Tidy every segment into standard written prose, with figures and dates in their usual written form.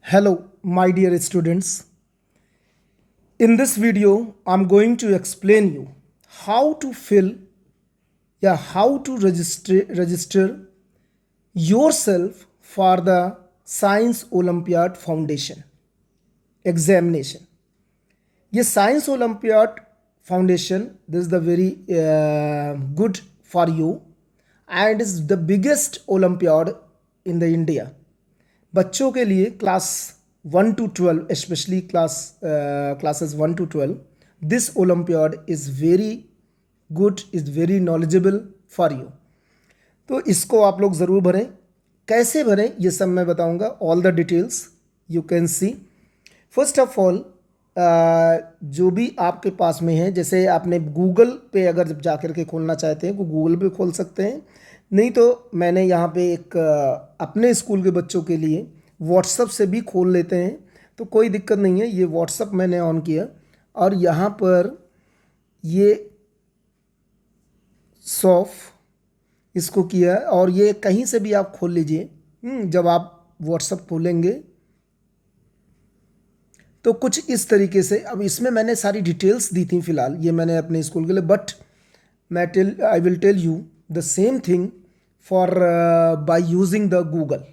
Hello, my dear students. In this video, I'm going to explain you how to fill, how to register yourself for the Science Olympiad Foundation examination. ये science olympiad foundation this is the very good for you and is the biggest olympiad in the India. बच्चों के लिए class 1 to 12 specially classes 1 to 12 this olympiad is very good, is very knowledgeable for you. तो इसको आप लोग ज़रूर भरें. कैसे भरें ये सब मैं बताऊंगा. All the details you can see. First of all जो भी आपके पास में है, जैसे आपने गूगल पे अगर जब जा कर के खोलना चाहते हैं तो गूगल पे खोल सकते हैं. नहीं तो मैंने यहाँ पे एक अपने स्कूल के बच्चों के लिए व्हाट्सअप से भी खोल लेते हैं, तो कोई दिक्कत नहीं है. ये व्हाट्सअप मैंने ऑन किया और यहाँ पर ये सॉफ इसको किया और ये कहीं से भी आप खोल लीजिए. जब आप व्हाट्सअप खोलेंगे तो कुछ इस तरीके से. अब इसमें मैंने सारी डिटेल्स दी थी फ़िलहाल, ये मैंने अपने स्कूल के लिए, but I will tell you the same thing for by using the Google.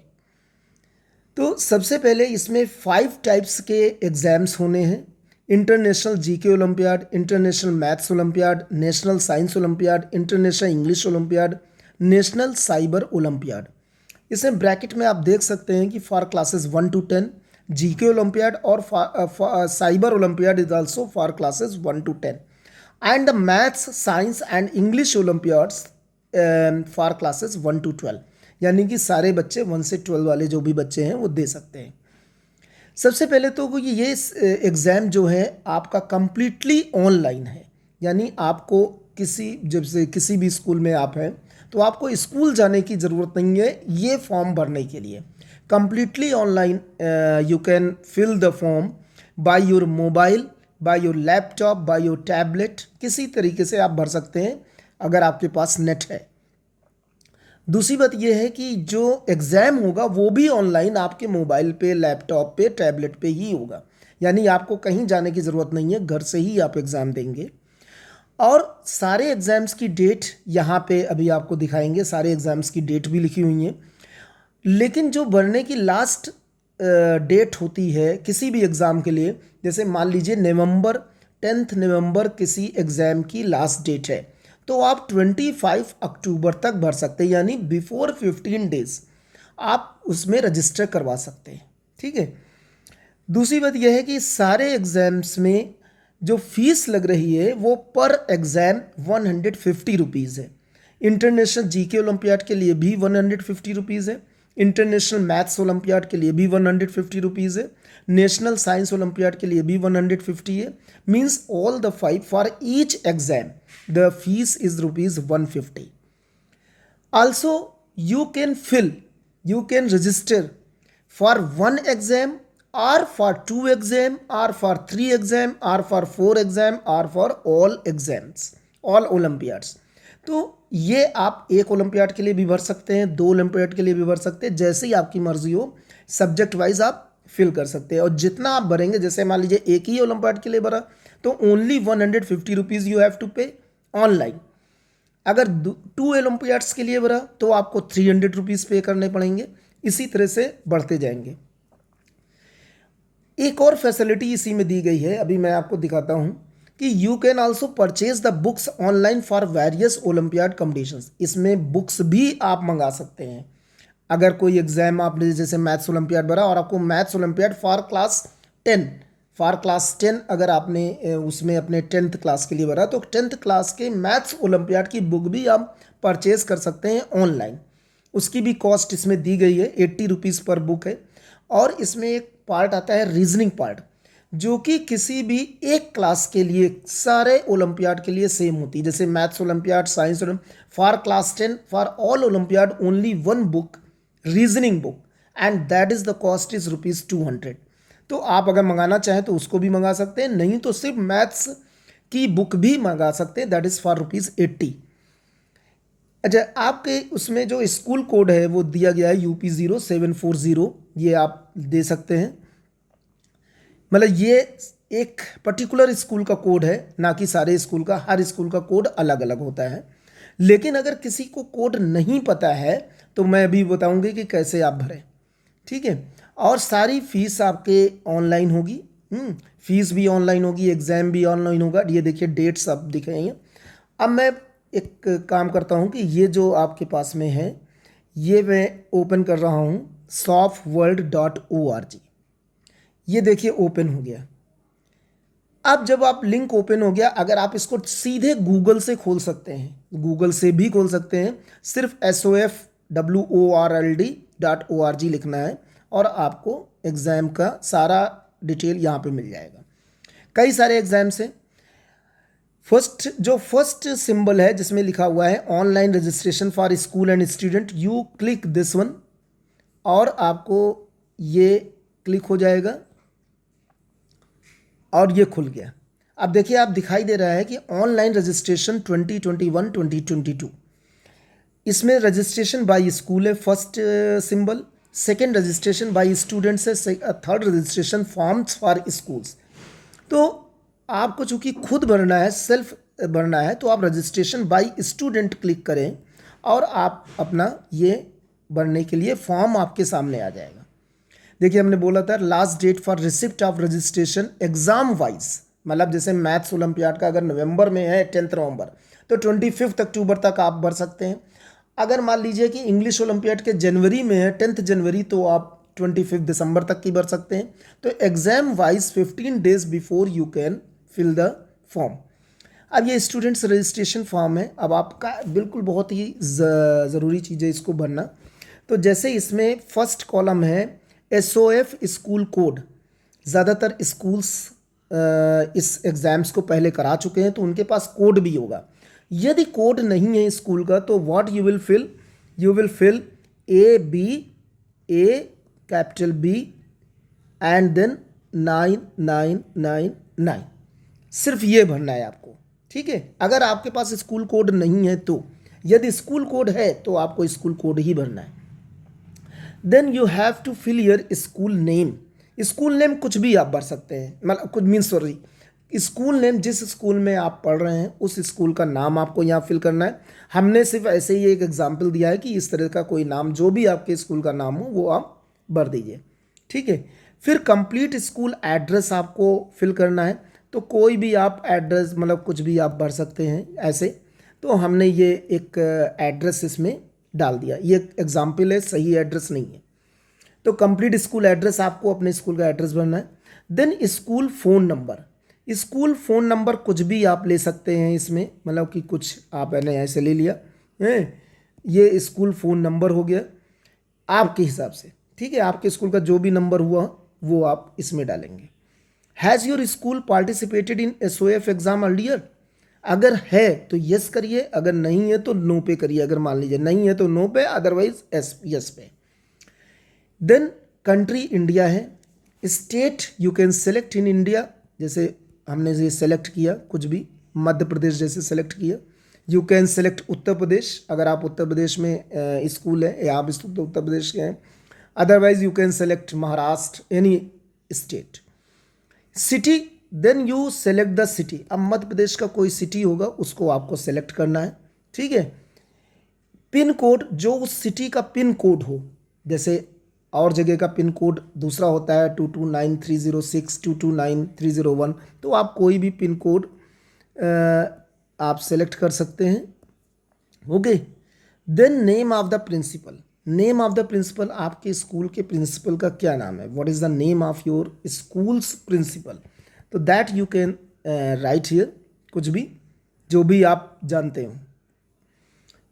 तो सबसे पहले इसमें 5 टाइप्स के एग्ज़ाम्स होने हैं. International GK olympiad, international maths olympiad, national science olympiad, international English olympiad, national cyber olympiad. इसमें ब्रैकेट में आप देख सकते हैं कि for classes 1 to 10 GK olympiad और cyber olympiad is also for classes 1 to 10 and the maths science and English olympiads for classes 1 to 12. यानी कि सारे बच्चे 1 से 12 वाले जो भी बच्चे हैं वो दे सकते हैं. सबसे पहले तो ये एग्ज़ाम जो है आपका कंप्लीटली ऑनलाइन है. यानी आपको जब से किसी भी स्कूल में आप हैं तो आपको स्कूल जाने की ज़रूरत नहीं है ये फॉर्म भरने के लिए. completely online. You can fill the form by your mobile, by your laptop, by your tablet. किसी तरीके से आप भर सकते हैं अगर आपके पास नेट है. दूसरी बात यह है कि जो एग्ज़ाम होगा वो भी ऑनलाइन आपके मोबाइल पे, लैपटॉप पे, टैबलेट पे ही होगा. यानी आपको कहीं जाने की ज़रूरत नहीं है, घर से ही आप एग्ज़ाम देंगे. और सारे एग्ज़ाम्स की डेट यहाँ पे अभी आपको दिखाएंगे. सारे एग्ज़ाम्स की डेट भी लिखी हुई हैं. लेकिन जो भरने की लास्ट डेट होती है किसी भी एग्ज़ाम के लिए, जैसे मान लीजिए 10th नवंबर किसी एग्ज़ाम की लास्ट डेट है, तो आप 25 अक्टूबर तक भर सकते हैं. यानी बिफोर 15 डेज आप उसमें रजिस्टर करवा सकते हैं. ठीक है. दूसरी बात यह है कि सारे एग्ज़ाम्स में जो फीस लग रही है वो पर एग्ज़ाम 150 रुपीज़ है. इंटरनेशनल जीके ओलंपियाड के लिए भी 150 रुपीज़ है. इंटरनेशनल मैथ्स ओलंपियाड के लिए भी 150 रुपीज़ है. नेशनल साइंस ओलंपियाड के लिए भी 150 है. Means all the 5 for each exam the fees is ₹150. Also you can register for 1 exam or for 2 exam or for 3 exam or for 4 exam or for all exams, all olympiads. तो ये आप एक olympiad के लिए भी भर सकते हैं, 2 ओलंपियाड के लिए भी भर सकते हैं, जैसे ही आपकी मर्जी हो. सब्जेक्ट वाइज आप फिल कर सकते हैं. और जितना आप भरेंगे, जैसे मान लीजिए एक ही ओलंपियाड के लिए भरा तो only 150 rupees you have to pay online. अगर 2 ओलंपियाड्स के लिए भरा तो आपको 300 रुपीज़ पे करने पड़ेंगे. इसी तरह से बढ़ते जाएंगे. एक और फैसिलिटी इसी में दी गई है, अभी मैं आपको दिखाता हूँ कि you can also purchase the books online for various olympiad competitions. इसमें बुक्स भी आप मंगा सकते हैं. अगर कोई एग्जाम आपने जैसे मैथ्स ओलंपियाड भरा और आपको मैथ्स ओलंपियाड फॉर क्लास 10 अगर आपने उसमें अपने 10th क्लास के लिए भरा तो 10th क्लास के मैथ्स ओलंपियाड की बुक भी आप परचेज कर सकते हैं ऑनलाइन. उसकी भी कॉस्ट इसमें दी गई है, 80 रुपीज़ पर बुक है. और इसमें एक पार्ट आता है रीजनिंग पार्ट, जो कि किसी भी एक क्लास के लिए सारे ओलंपियाड के लिए सेम होती है. जैसे maths olympiad, science olympiad, for class 10 for all olympiad only 1 book, reasoning book, and that is the cost is ₹200. तो आप अगर मंगाना चाहें तो उसको भी मंगा सकते हैं, नहीं तो सिर्फ मैथ्स की बुक भी मंगा सकते हैं, दैट इज़ फॉर ₹80. अच्छा, आपके उसमें जो स्कूल कोड है वो दिया गया है UP0740, ये आप दे सकते हैं। मतलब ये एक पर्टिकुलर स्कूल का कोड है, ना कि सारे स्कूल का। हर स्कूल का कोड अलग अलग होता है। लेकिन अगर किसी को कोड नहीं पता है तो मैं अभी बताऊंगी कि कैसे आप भरें, ठीक है। और सारी फीस आपके ऑनलाइन होगी। फीस भी ऑनलाइन होगी, एग्ज़ाम भी ऑनलाइन होगा। ये देखिए डेट्स अब दिख रही हैं। अब मैं एक काम करता हूँ कि ये जो आपके पास में है ये मैं ओपन कर रहा हूँ, softworld.org। ये देखिए ओपन हो गया। अब जब आप लिंक ओपन हो गया, अगर आप इसको सीधे गूगल से खोल सकते हैं, गूगल से भी खोल सकते हैं। सिर्फ SOFWORLD.org लिखना है और आपको एग्ज़ाम का सारा डिटेल यहाँ पे मिल जाएगा। कई सारे एग्ज़ाम्स हैं। फर्स्ट सिंबल है जिसमें लिखा हुआ है online registration for school and student, you click this one, और आपको ये क्लिक हो जाएगा और ये खुल गया। अब देखिए, आप दिखाई दे रहा है कि ऑनलाइन रजिस्ट्रेशन 2021-2022। इसमें रजिस्ट्रेशन बाय स्कूल है first symbol, second registration by students है, third registration forms for schools. तो आपको चूंकि खुद भरना है, सेल्फ भरना है, तो आप रजिस्ट्रेशन बाय स्टूडेंट क्लिक करें और आप अपना ये भरने के लिए फॉर्म आपके सामने आ जाएगा। देखिए, हमने बोला था last date for receipt of registration exam wise, मतलब जैसे मैथ्स ओलंपियाड का अगर नवंबर में है 10 नवंबर, तो 25 अक्टूबर तक आप भर सकते हैं। अगर मान लीजिए कि इंग्लिश ओलंपियाड के जनवरी में है 10 जनवरी, तो आप 25 दिसंबर तक की भर सकते हैं। तो exam wise 15 days before you can fill the form. अब ये स्टूडेंट्स रजिस्ट्रेशन फॉर्म है। अब आपका बिल्कुल बहुत ही ज़रूरी चीज़ है इसको भरना। तो जैसे इसमें फर्स्ट कॉलम है SOF स्कूल कोड। ज़्यादातर स्कूल्स इस एग्ज़ाम्स को पहले करा चुके हैं तो उनके पास कोड भी होगा। यदि कोड नहीं है स्कूल का तो what you will fill, you will fill A capital B and then 9999। सिर्फ ये भरना है आपको, ठीक है। अगर आपके पास स्कूल कोड नहीं है तो, यदि स्कूल कोड है तो आपको स्कूल कोड ही भरना है। Then you have to fill your school name. School name कुछ भी आप भर सकते हैं, मतलब कुछ मीन सॉरी, स्कूल नेम जिस स्कूल में आप पढ़ रहे हैं उस स्कूल का नाम आपको यहाँ फिल करना है। हमने सिर्फ ऐसे ही एक एग्जाम्पल दिया है कि इस तरह का कोई नाम, जो भी आपके स्कूल का नाम हो वो आप भर दीजिए, ठीक है। फिर कंप्लीट स्कूल एड्रेस आपको फिल करना है। तो कोई भी आप एड्रेस, मतलब कुछ भी आप भर सकते हैं ऐसे। तो हमने ये एक एड्रेस इसमें डाल दिया। ये एग्जाम्पल है, सही एड्रेस नहीं है। तो कंप्लीट स्कूल एड्रेस, आपको अपने स्कूल का एड्रेस भरना है। Then school phone number. School phone number कुछ भी आप ले सकते हैं इसमें, मतलब कि कुछ आपने ऐसे ले लिया है, ये स्कूल फ़ोन नंबर हो गया आपके हिसाब से, ठीक है। आपके स्कूल का जो भी नंबर हुआ वो आप इसमें डालेंगे। Has your school participated in SOF exam earlier? अगर है तो यस करिए, अगर नहीं है तो नो पे करिए। अगर मान लीजिए नहीं है तो नो पे, अदरवाइज यस पे। देन कंट्री इंडिया है। State you can select in India, जैसे हमने ये सेलेक्ट किया कुछ भी, मध्य प्रदेश जैसे सेलेक्ट किया। You can select Uttar Pradesh, अगर आप उत्तर प्रदेश में स्कूल है या आप उत्तर प्रदेश के हैं। Otherwise you can select Maharashtra, any state. City, then you select the city. अब मध्य प्रदेश का कोई सिटी होगा उसको आपको सेलेक्ट करना है, ठीक है। पिन कोड, जो उस सिटी का पिन कोड हो, जैसे और जगह का पिन कोड दूसरा होता है 229306, 229301, तो आप कोई भी पिन कोड आप सेलेक्ट कर सकते हैं, okay. Then name of the principal. Name of the principal, आपके स्कूल के प्रिंसिपल का क्या नाम है, what is the name of your school's principal. तो that you can write here, कुछ भी जो भी आप जानते हो।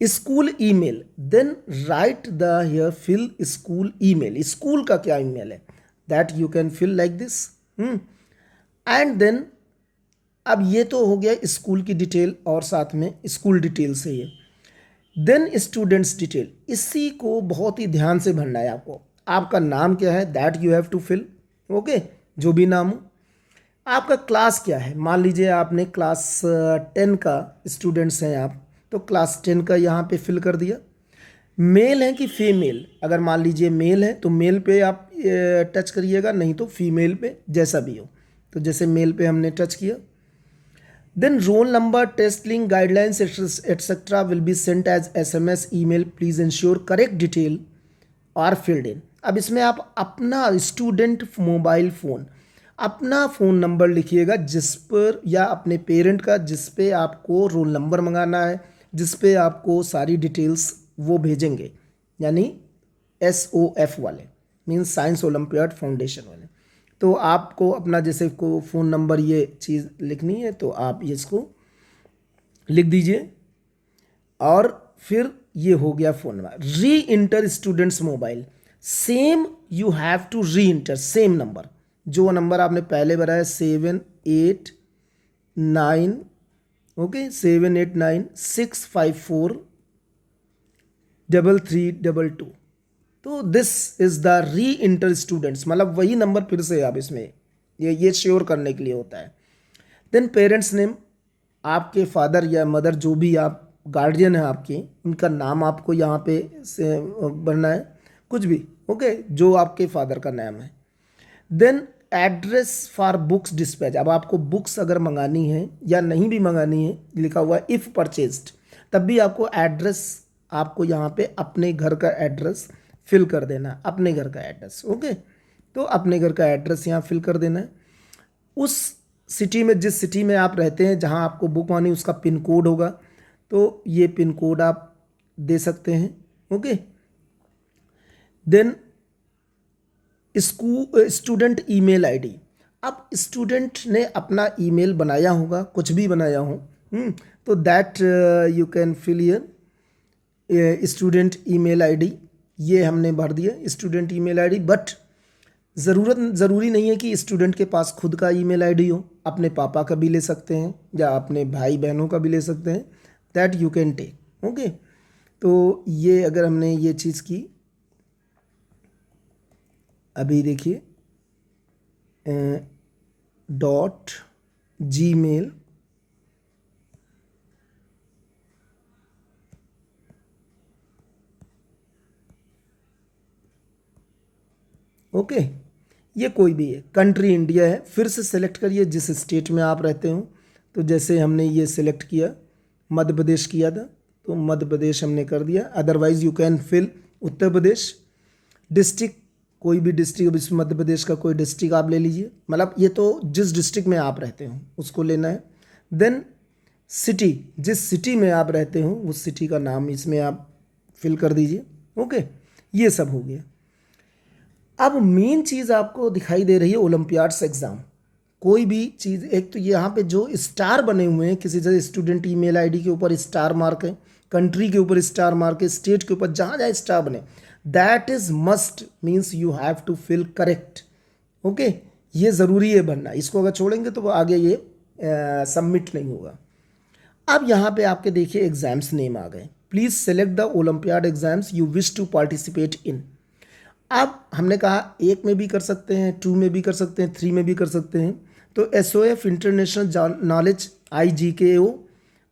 School email, then write the here fill school email. School का क्या ईमेल है, that you can fill like this. And then, अब ये तो हो गया स्कूल की डिटेल और साथ में स्कूल डिटेल से ये। देन स्टूडेंट्स डिटेल, इसी को बहुत ही ध्यान से भरना है आपको। आपका नाम क्या है, that you have to fill, okay, जो भी नाम हो। आपका क्लास क्या है, मान लीजिए आपने क्लास 10 का स्टूडेंट्स हैं आप, तो क्लास 10 का यहाँ पे फिल कर दिया। मेल है कि फीमेल, अगर मान लीजिए मेल है तो मेल पे आप टच करिएगा, नहीं तो फीमेल पे, जैसा भी हो। तो जैसे मेल पे हमने टच किया, then roll number, test link, guidelines etcetera will be sent as SMS email, please ensure correct detail are filled in. अब इसमें आप अपना स्टूडेंट मोबाइल फ़ोन, अपना फ़ोन नंबर लिखिएगा जिस पर, या अपने पेरेंट का जिस पे आपको रोल नंबर मंगाना है, जिस पे आपको सारी डिटेल्स वो भेजेंगे, यानी SOF वाले, मीन्स साइंस ओलंपियाड फाउंडेशन वाले। तो आपको अपना जैसे को फ़ोन नंबर ये चीज़ लिखनी है तो आप ये इसको लिख दीजिए, और फिर ये हो गया phone number. Re enter students mobile, same you have to re enter same number, जो नंबर आपने पहले भरा है 789, ओके 789654332। तो this is the re enter students, मतलब वही नंबर फिर से आप इसमें ये श्योर करने के लिए होता है। देन पेरेंट्स नेम, आपके फादर या मदर जो भी आप गार्जियन है आपके, उनका नाम आपको यहाँ पे से भरना है, कुछ भी, ओके, जो आपके फादर का नाम है। Then address for books dispatch, अब आपको बुक्स अगर मंगानी है या नहीं भी मंगानी है, लिखा हुआ है इफ़ परचेज्ड, तब भी आपको एड्रेस, आपको यहाँ पे अपने घर का एड्रेस फिल कर देना है, अपने घर का एड्रेस, ओके। तो अपने घर का एड्रेस यहाँ फिल कर देना है। उस सिटी में, जिस सिटी में आप रहते हैं, जहाँ आपको बुक मानी, उसका पिन कोड होगा, तो ये पिन कोड आप दे सकते हैं, okay. Then student email ID, अब स्टूडेंट ने अपना ईमेल बनाया होगा, कुछ भी बनाया हो, तो that you can fill here student email ID, ये हमने भर दिया स्टूडेंट ईमेल आईडी। बट ज़रूरी नहीं है कि स्टूडेंट के पास खुद का ईमेल आईडी हो, अपने पापा का भी ले सकते हैं या अपने भाई बहनों का भी ले सकते हैं, that you can take, okay. तो ये अगर हमने ये चीज़ की, अभी देखिए .gmail, ओके, ये कोई भी है, कंट्री इंडिया है। फिर से सेलेक्ट करिए जिस स्टेट में आप रहते हो, तो जैसे हमने ये सिलेक्ट किया, मध्य प्रदेश किया था, तो मध्य प्रदेश हमने कर दिया। Otherwise you can fill Uttar Pradesh. District, कोई भी डिस्ट्रिक्ट, अब इस मध्य प्रदेश का कोई डिस्ट्रिक्ट आप ले लीजिए, मतलब ये तो जिस डिस्ट्रिक्ट में आप रहते हो उसको लेना है। देन सिटी, जिस सिटी में आप रहते हो उस सिटी का नाम इसमें आप फिल कर दीजिए, ओके। ये सब हो गया। अब मेन चीज़ आपको दिखाई दे रही है ओलंपियाड्स एग्ज़ाम। कोई भी चीज़, एक तो यहाँ पे जो स्टार बने हुए हैं, किसी जगह स्टूडेंट ईमेल आईडी के ऊपर स्टार मार्क है, कंट्री के ऊपर स्टार मार्क है, स्टेट के ऊपर जहाँ जहाँ स्टार बने, that is must, means you have to fill correct, okay. ये ज़रूरी है भरना, इसको अगर छोड़ेंगे तो आगे ये सबमिट नहीं होगा। अब यहाँ पे आपके देखिए एग्जाम्स नेम आ गए। Please select the olympiad exams you wish to participate in. अब हमने कहा 1 में भी कर सकते हैं, 2 में भी कर सकते हैं, 3 में भी कर सकते हैं। तो SOF international knowledge, IGKO,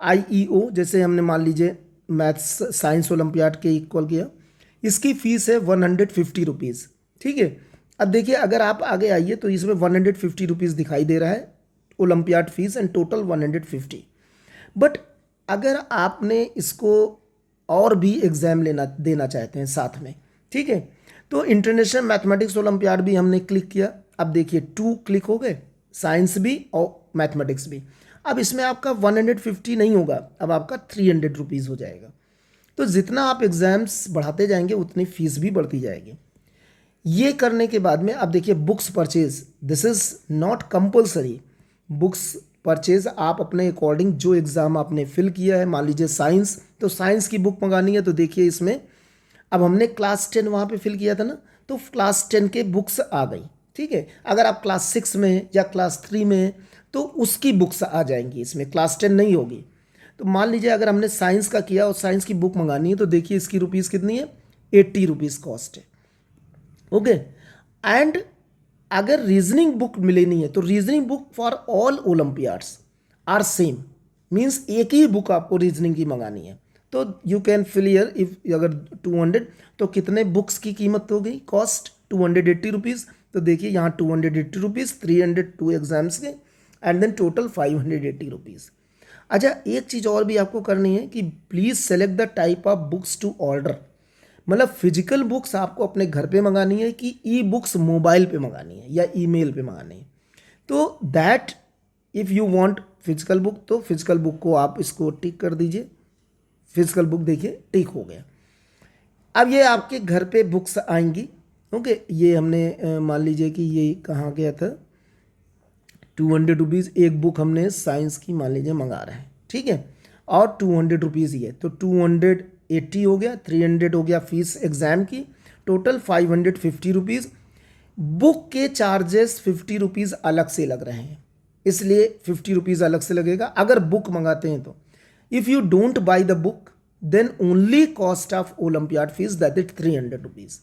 IEO, जैसे हमने मान लीजिए मैथ्स साइंस ओलंपियाड के इक्वल किया, इसकी फ़ीस है 150 रुपीज़, ठीक है। अब देखिए अगर आप आगे आइए तो इसमें 150 रुपीज़ दिखाई दे रहा है olympiad fees, and total 150। But अगर आपने इसको और भी एग्ज़ाम देना चाहते हैं साथ में, ठीक है, तो इंटरनेशनल मैथमेटिक्स ओलंपियाड भी हमने क्लिक किया। अब देखिए 2 क्लिक हो गए, साइंस भी और मैथमेटिक्स भी। अब इसमें आपका 150 नहीं होगा, अब आपका 300 रुपीज़ हो जाएगा। तो जितना आप एग्ज़ाम्स बढ़ाते जाएंगे उतनी फ़ीस भी बढ़ती जाएगी। ये करने के बाद में अब देखिए books purchase, this is not compulsory. Books purchase आप अपने अकॉर्डिंग, जो एग्ज़ाम आपने फिल किया है, मान लीजिए साइंस, तो साइंस की बुक मंगानी है, तो देखिए इसमें अब हमने क्लास 10 वहाँ पे फिल किया था ना, तो क्लास 10 के बुक्स आ गई, ठीक है। अगर आप क्लास 6 में हैं या क्लास 3 में हैं तो उसकी बुक्स आ जाएंगी, इसमें क्लास 10 नहीं होगी। तो मान लीजिए अगर हमने साइंस का किया और साइंस की बुक मंगानी है, तो देखिए इसकी रुपीज़ कितनी है, 80 रुपीज़ कॉस्ट है, ओके। एंड अगर रीजनिंग बुक मिलेनी है तो reasoning book for all olympiads are same, means एक ही बुक आपको रीजनिंग की मंगानी है। तो you can fill year if अगर 200 तो कितने बुक्स की कीमत हो गई, कॉस्ट 280 रुपीज़। तो देखिए यहाँ 280 रुपीज़, 302 एग्जाम्स के, एंड देन टोटल 580 रुपीज़। अच्छा, एक चीज़ और भी आपको करनी है कि please select the type of books to order. मतलब फिजिकल बुक्स आपको अपने घर पे मंगानी है कि ई बुक्स मोबाइल पे मंगानी है या ईमेल पे मंगानी है। तो that if you want physical book तो फिजिकल बुक को आप इसको टिक कर दीजिए। फिजिकल बुक देखिए टिक हो गया। अब ये आपके घर पे बुक्स आएंगी। ओके, ये हमने मान लीजिए कि ये कहाँ गया था, 200 रुपीज़ एक बुक हमने साइंस की मान लीजिए मंगा रहे हैं, ठीक है, और 200 रुपीज़ ये, तो 280 हो गया, 300 हो गया फीस एग्ज़ाम की, टोटल 550 रुपीज़। बुक के चार्जेस 50 रुपीज़ अलग से लग रहे हैं, इसलिए 50 रुपीज़ अलग से लगेगा अगर बुक मंगाते हैं तो। If you don't buy the book then only cost of olympiad fees that is 300 rupees.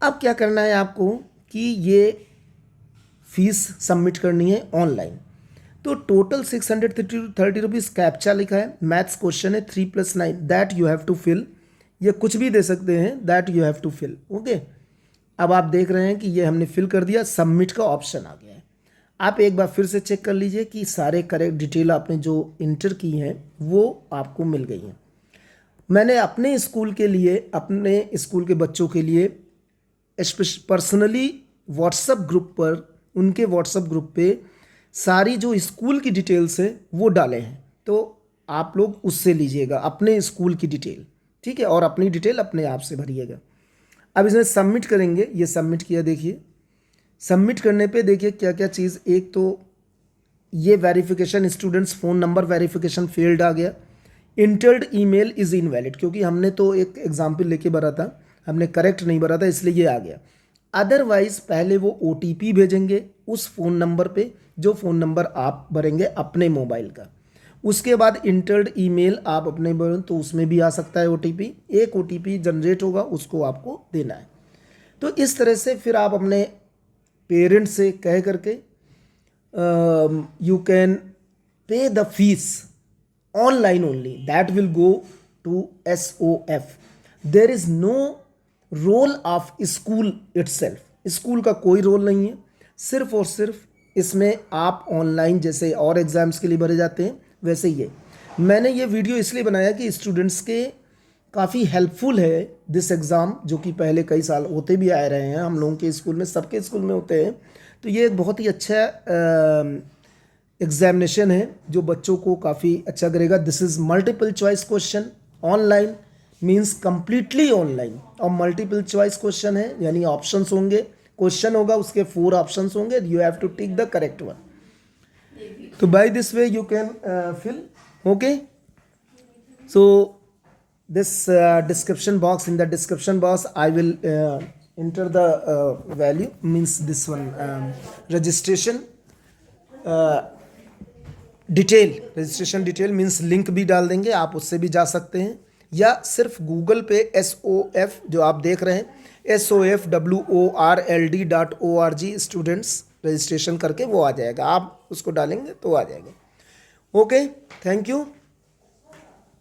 अब क्या करना है आपको कि ये फीस सबमिट करनी है ऑनलाइन। तो टोटल 630 रुपीज़ कैप्चा लिखा है, मैथ्स क्वेश्चन है 3+9 that you have to fill. ये कुछ भी दे सकते हैं, that you have to fill. Okay, अब आप देख रहे हैं कि ये हमने फिल कर दिया, सबमिट का ऑप्शन आ गया है। आप एक बार फिर से चेक कर लीजिए कि सारे करेक्ट डिटेल आपने जो इंटर की हैं वो आपको मिल गई हैं। मैंने अपने स्कूल के लिए, अपने स्कूल के बच्चों के लिए पर्सनली व्हाट्सएप ग्रुप पर, उनके व्हाट्सएप ग्रुप पे सारी जो स्कूल की डिटेल्स है वो डाले हैं। तो आप लोग उससे लीजिएगा अपने स्कूल की डिटेल, ठीक है, और अपनी डिटेल अपने आप से भरिएगा। अब इसमें सबमिट करेंगे, ये सबमिट किया, देखिए सबमिट करने पे देखिए क्या क्या चीज़, एक तो ये verification students phone number verification failed आ गया, इंटर्ड ईमेल इज़ इनवैलिड, क्योंकि हमने तो एक एग्जाम्पल लेके भरा था, हमने करेक्ट नहीं भरा था इसलिए ये आ गया। अदरवाइज पहले वो OTP भेजेंगे उस फ़ोन नंबर पे जो फ़ोन नंबर आप भरेंगे अपने मोबाइल का। उसके बाद इंटर्ड ईमेल आप अपने भरें तो उसमें भी आ सकता है OTP, एक OTP जनरेट होगा उसको आपको देना है। तो इस तरह से फिर आप अपने पेरेंट्स से कह करके you can pay the fees online only, that will go to SOF। There is no role of school itself, school का कोई रोल नहीं है, सिर्फ और सिर्फ इसमें आप ऑनलाइन जैसे और एग्ज़ाम्स के लिए भरे जाते हैं वैसे ही है। मैंने ये वीडियो इसलिए बनाया कि स्टूडेंट्स के काफ़ी हेल्पफुल है दिस एग्ज़ाम, जो कि पहले कई साल होते भी आ रहे हैं हम लोगों के स्कूल में, सबके स्कूल में होते हैं। तो ये एक बहुत ही अच्छा एग्जामिनेशन है जो बच्चों को काफ़ी अच्छा करेगा। This is multiple choice question, online means completely online, और मल्टीपल चॉइस क्वेश्चन है यानी ऑप्शंस होंगे, क्वेश्चन होगा उसके 4 ऑप्शंस होंगे, you have to tick the correct one. तो by this way you can fill. Okay, so this description box, in the description box I will enter the value, means this one registration detail, registration detail means link भी डाल देंगे, आप उससे भी जा सकते हैं, या सिर्फ गूगल पे SOF जो आप देख रहे हैं SOFWORLD.org स्टूडेंट्स रजिस्ट्रेशन करके वो आ जाएगा, आप उसको डालेंगे तो आ जाएगा। Okay, thank you.